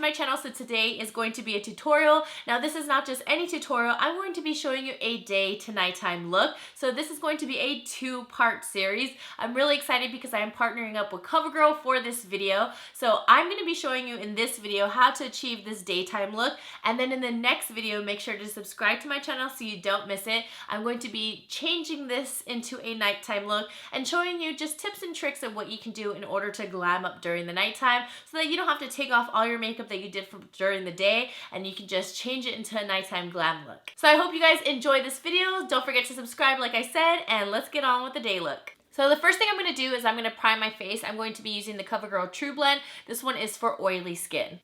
my channel. So today is going to be a tutorial. Now this is not just any tutorial, I'm going to be showing you a day to nighttime look. So this is going to be a two-part series. I'm really excited because I am partnering up with CoverGirl for this video. So I'm going to be showing you in this video how to achieve this daytime look, and then in the next video make sure to subscribe to my channel so you don't miss it. I'm going to be changing this into a nighttime look and showing you just tips and tricks of what you can do in order to glam up during the nighttime, so that you don't have to take off all your makeup that you did during the day and you can just change it into a nighttime glam look. So I hope you guys enjoy this video. Don't forget to subscribe like I said, and let's get on with the day look. So the first thing I'm going to do is I'm going to prime my face. I'm going to be using the CoverGirl True Blend. This one is for oily skin.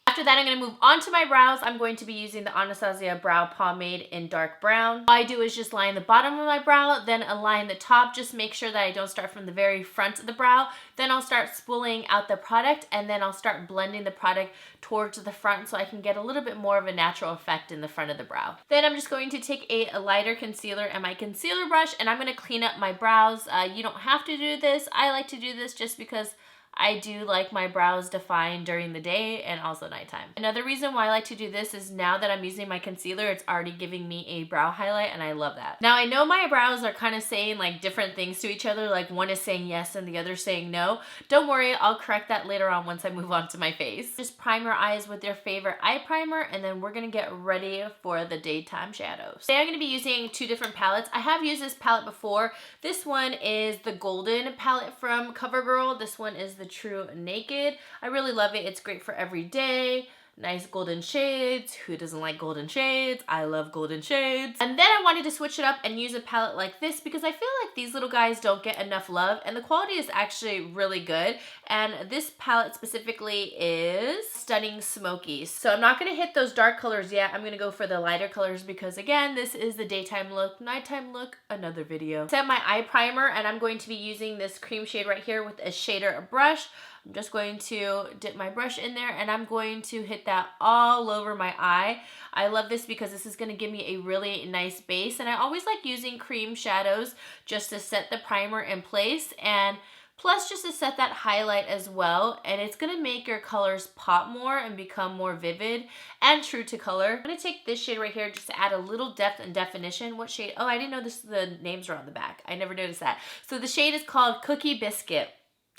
After that, I'm going to move on to my brows. I'm going to be using the Anastasia Brow Pomade in dark brown. All I do is just line the bottom of my brow, then align the top. Just make sure that I don't start from the very front of the brow. Then I'll start spooling out the product, and then I'll start blending the product towards the front so I can get a little bit more of a natural effect in the front of the brow. Then I'm just going to take a lighter concealer and my concealer brush, and I'm going to clean up my brows. You don't have to do this. I like to do this just because I do like my brows defined during the day and also nighttime. Another reason why I like to do this is now that I'm using my concealer, it's already giving me a brow highlight, and I love that. Now I know my brows are kind of saying like different things to each other, like one is saying yes and the other saying no. Don't worry, I'll correct that later on once I move on to my face. Just prime your eyes with your favorite eye primer, and then we're gonna get ready for the daytime shadows. Today I'm gonna be using two different palettes. I have used this palette before. This one is the Golden palette from CoverGirl. This one is the True Naked. I really love it. It's great for every day. Nice golden shades. Who doesn't like golden shades? I love golden shades. And then I wanted to switch it up and use a palette like this because I feel like these little guys don't get enough love, and the quality is actually really good. And this palette specifically is Stunning Smokies. So I'm not going to hit those dark colors yet. I'm going to go for the lighter colors because again, this is the daytime look. Nighttime look, another video. Set my eye primer, and I'm going to be using this cream shade right here with a shader brush. I'm just going to dip my brush in there, and I'm going to hit that all over my eye. I love this because this is going to give me a really nice base, and I always like using cream shadows just to set the primer in place, and plus just to set that highlight as well, and it's going to make your colors pop more and become more vivid and true to color. I'm going to take this shade right here just to add a little depth and definition. What shade? Oh, I didn't know the names were on the back. I never noticed that. So the shade is called Cookie Biscuit.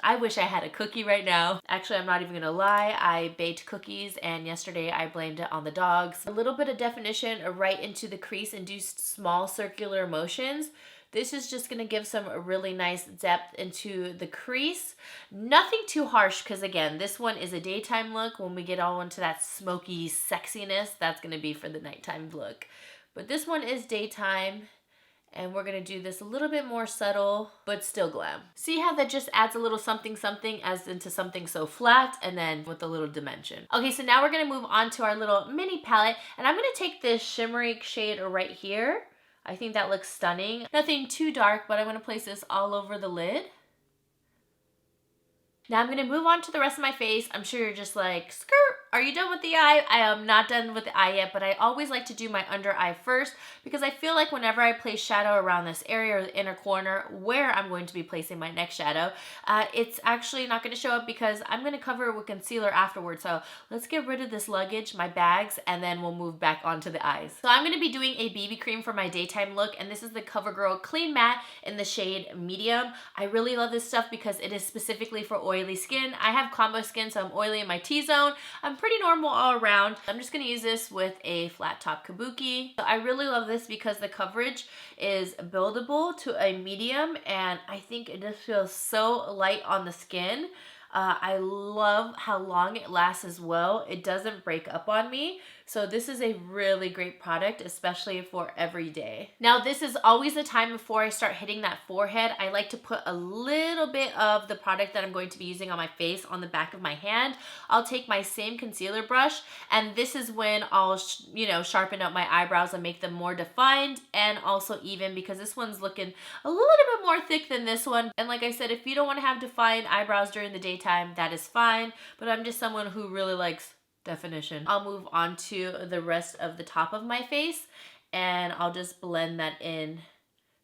I wish I had a cookie right now. Actually, I'm not even gonna lie. I baked cookies, and yesterday I blamed it on the dogs. A little bit of definition right into the crease and do small circular motions. This is just gonna give some really nice depth into the crease. Nothing too harsh because again, this one is a daytime look. When we get all into that smoky sexiness, that's gonna be for the nighttime look. But this one is daytime. And we're gonna do this a little bit more subtle, but still glam. See how that just adds a little something something as into something so flat, and then with a little dimension. Okay, so now we're gonna move on to our little mini palette, and I'm gonna take this shimmery shade right here. I think that looks stunning. Nothing too dark, but I'm gonna place this all over the lid. Now I'm gonna move on to the rest of my face. I'm sure you're just like, skirt, are you done with the eye? I am not done with the eye yet, but I always like to do my under eye first because I feel like whenever I place shadow around this area or the inner corner where I'm going to be placing my next shadow, it's actually not gonna show up because I'm gonna cover it with concealer afterwards. So let's get rid of this luggage, my bags, and then we'll move back onto the eyes. So I'm gonna be doing a BB cream for my daytime look, and this is the CoverGirl Clean Matte in the shade Medium. I really love this stuff because it is specifically for oily skin. I have combo skin, so I'm oily in my T-zone. I'm pretty normal all around. I'm just gonna use this with a flat top kabuki. So I really love this because the coverage is buildable to a medium, and I think it just feels so light on the skin. I love how long it lasts as well. It doesn't break up on me. So this is a really great product, especially for every day. Now this is always the time before I start hitting that forehead. I like to put a little bit of the product that I'm going to be using on my face on the back of my hand. I'll take my same concealer brush, and this is when I'll sharpen up my eyebrows and make them more defined and also even, because this one's looking a little bit more thick than this one. And like I said, if you don't want to have defined eyebrows during the daytime, that is fine, but I'm just someone who really likes definition. I'll move on to the rest of the top of my face, and I'll just blend that in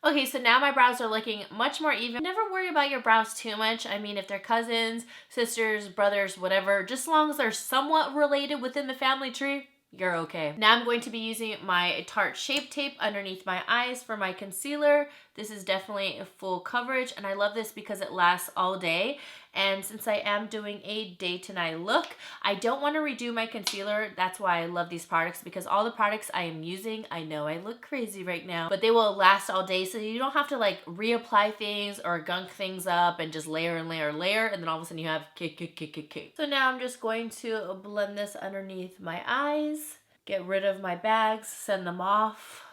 Okay, so now my brows are looking much more even. Never worry about your brows too much. I mean, if they're cousins, sisters, brothers, whatever, just as long as they're somewhat related within the family tree, you're okay. Now I'm going to be using my Tarte Shape Tape underneath my eyes for my concealer. This is definitely full coverage, and I love this because it lasts all day. And since I am doing a day to night look, I don't want to redo my concealer. That's why I love these products, because all the products I am using, I know I look crazy right now, but they will last all day, so you don't have to like reapply things or gunk things up and just layer and layer and layer, and then all of a sudden you have cake. So now I'm just going to blend this underneath my eyes, get rid of my bags, send them off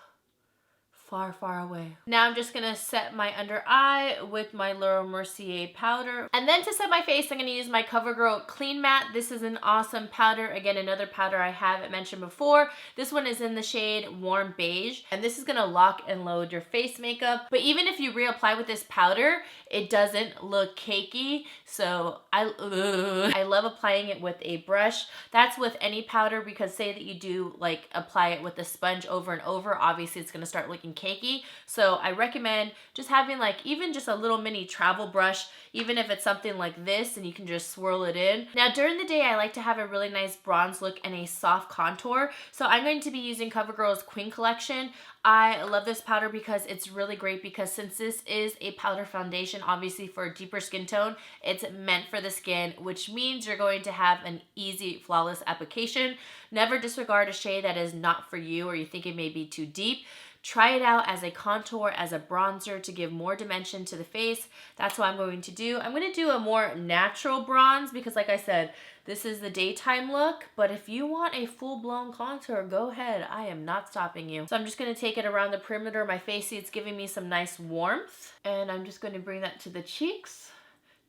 far, far away. Now I'm just gonna set my under eye with my Laura Mercier powder. And then to set my face, I'm gonna use my CoverGirl Clean Matte. This is an awesome powder. Again, another powder I haven't mentioned before. This one is in the shade Warm Beige. And this is gonna lock and load your face makeup. But even if you reapply with this powder, it doesn't look cakey. So I love applying it with a brush. That's with any powder, because say that you do like apply it with a sponge over and over, obviously it's gonna start looking cakey. So I recommend just having like even just a little mini travel brush, even if it's something like this, and you can just swirl it in. Now during the day, I like to have a really nice bronze look and a soft contour. So I'm going to be using CoverGirl's Queen Collection. I love this powder because it's really great, because since this is a powder foundation, obviously for a deeper skin tone, it's meant for the skin, which means you're going to have an easy, flawless application. Never disregard a shade that is not for you or you think it may be too deep. Try it out as a contour, as a bronzer to give more dimension to the face. That's what I'm going to do. I'm going to do a more natural bronze because, like I said, this is the daytime look, but if you want a full-blown contour, go ahead. I am not stopping you. So I'm just going to take it around the perimeter of my face. See, it's giving me some nice warmth. And I'm just going to bring that to the cheeks,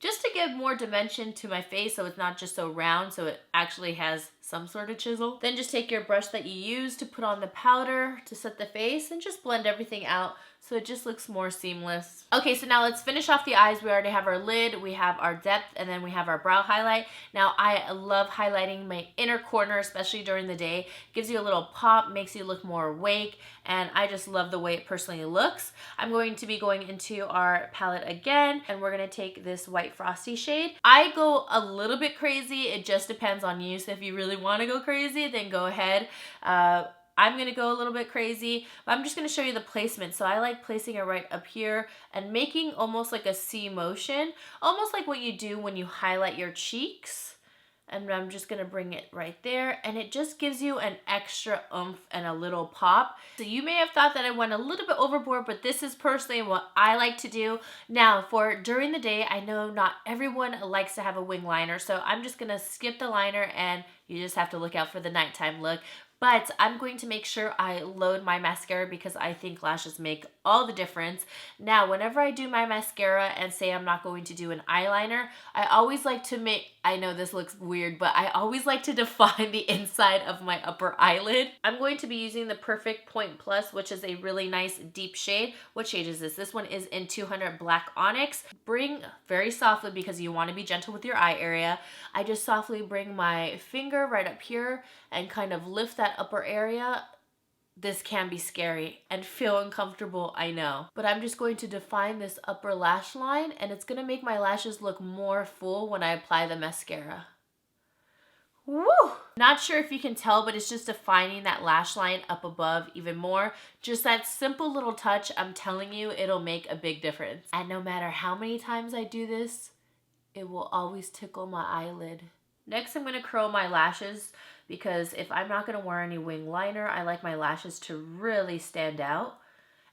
just to give more dimension to my face so it's not just so round, so it actually has some sort of chisel. Then just take your brush that you use to put on the powder to set the face and just blend everything out so it just looks more seamless. Okay, so now let's finish off the eyes. We already have our lid, we have our depth, and then we have our brow highlight. Now I love highlighting my inner corner, especially during the day. It gives you a little pop, makes you look more awake, and I just love the way it personally looks. I'm going to be going into our palette again, and we're gonna take this White Frosty shade. I go a little bit crazy, it just depends on you, so if you really wanna go crazy, then go ahead. I'm going to go a little bit crazy, but I'm just going to show you the placement. So I like placing it right up here and making almost like a C motion, almost like what you do when you highlight your cheeks. And I'm just going to bring it right there, and it just gives you an extra oomph and a little pop. So you may have thought that I went a little bit overboard, but this is personally what I like to do. Now for during the day, I know not everyone likes to have a wing liner, so I'm just going to skip the liner, and you just have to look out for the nighttime look. But I'm going to make sure I load my mascara because I think lashes make all the difference. Now, whenever I do my mascara and say I'm not going to do an eyeliner, I always like to make, I know this looks weird, but I always like to define the inside of my upper eyelid. I'm going to be using the Perfect Point Plus, which is a really nice deep shade. What shade is this? This one is in 200 Black Onyx. Bring very softly, because you want to be gentle with your eye area. I just softly bring my finger right up here and kind of lift that upper area. This can be scary and feel uncomfortable, I know. But I'm just going to define this upper lash line, and it's going to make my lashes look more full when I apply the mascara. Woo! Not sure if you can tell, but it's just defining that lash line up above even more. Just that simple little touch, I'm telling you, it'll make a big difference. And no matter how many times I do this, it will always tickle my eyelid. Next, I'm going to curl my lashes, because if I'm not going to wear any wing liner, I like my lashes to really stand out.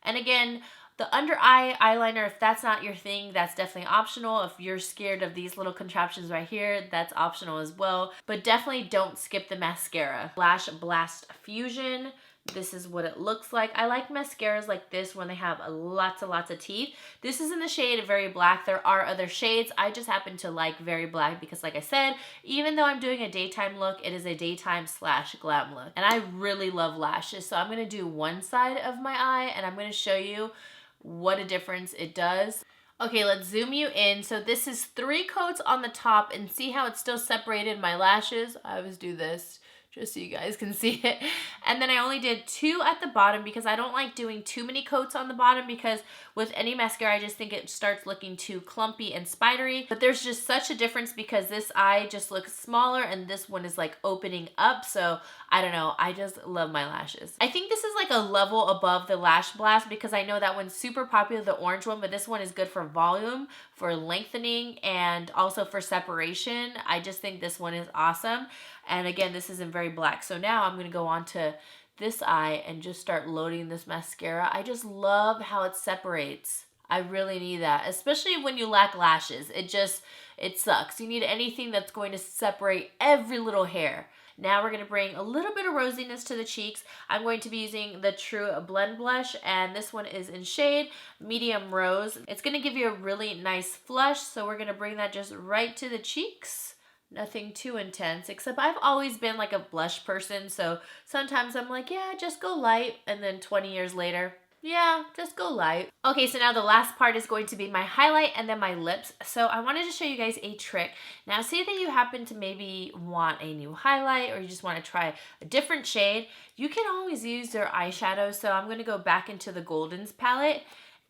And again, the under eye eyeliner, if that's not your thing, that's definitely optional. If you're scared of these little contraptions right here, that's optional as well. But definitely don't skip the mascara. Lash Blast Fusion. This is what it looks like. I like mascaras like this when they have lots and lots of teeth. This is in the shade Very Black. There are other shades. I just happen to like Very Black because, like I said, even though I'm doing a daytime look, it is a daytime / glam look. And I really love lashes. So I'm going to do one side of my eye, and I'm going to show you what a difference it does. Okay, let's zoom you in. So this is 3 coats on the top, and see how it's still separated my lashes? I always do this just so you guys can see it. And then I only did 2 at the bottom because I don't like doing too many coats on the bottom, because with any mascara I just think it starts looking too clumpy and spidery. But there's just such a difference because this eye just looks smaller and this one is like opening up. So I don't know, I just love my lashes. I think this is like a level above the Lash Blast because I know that one's super popular, the orange one, but this one is good for volume, for lengthening, and also for separation. I just think this one is awesome. And again, this isn't very black. So now I'm going to go on to this eye and just start loading this mascara. I just love how it separates. I really need that, especially when you lack lashes. It sucks. You need anything that's going to separate every little hair. Now we're going to bring a little bit of rosiness to the cheeks. I'm going to be using the True Blend Blush, and this one is in shade Medium Rose. It's going to give you a really nice flush, so we're going to bring that just right to the cheeks. Nothing too intense, except I've always been like a blush person, so sometimes I'm like, yeah, just go light, and then 20 years later, yeah, just go light. Okay, so now the last part is going to be my highlight and then my lips. So I wanted to show you guys a trick. Now, say that you happen to maybe want a new highlight or you just want to try a different shade. You can always use their eyeshadow. So I'm going to go back into the Goldens palette,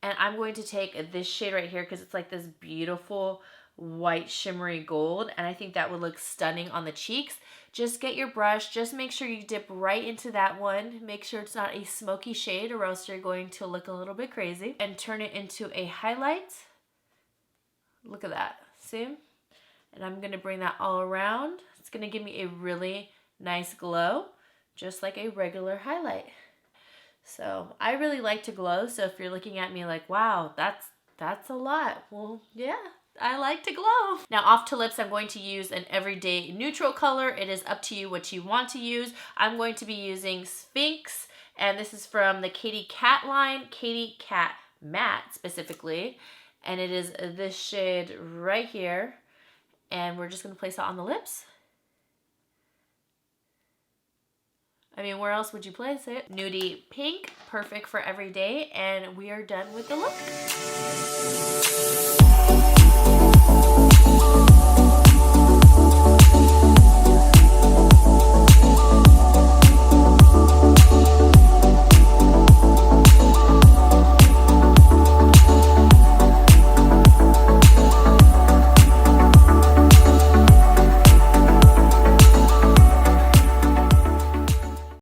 and I'm going to take this shade right here because it's like this beautiful white shimmery gold, and I think that would look stunning on the cheeks. Just get your brush, just make sure you dip right into that one. Make sure it's not a smoky shade or else you're going to look a little bit crazy. And turn it into a highlight. Look at that, see? And I'm gonna bring that all around. It's gonna give me a really nice glow, just like a regular highlight. So I really like to glow, so if you're looking at me like, wow, that's a lot. Well, yeah, I like to glow. Now off to lips, I'm going to use an everyday neutral color. It is up to you what you want to use. I'm going to be using Sphinx, and this is from the Katy Kat line, Katy Kat Matte specifically. And it is this shade right here. And we're just gonna place that on the lips. I mean, where else would you place it? Nudie pink, perfect for every day, and we are done with the look.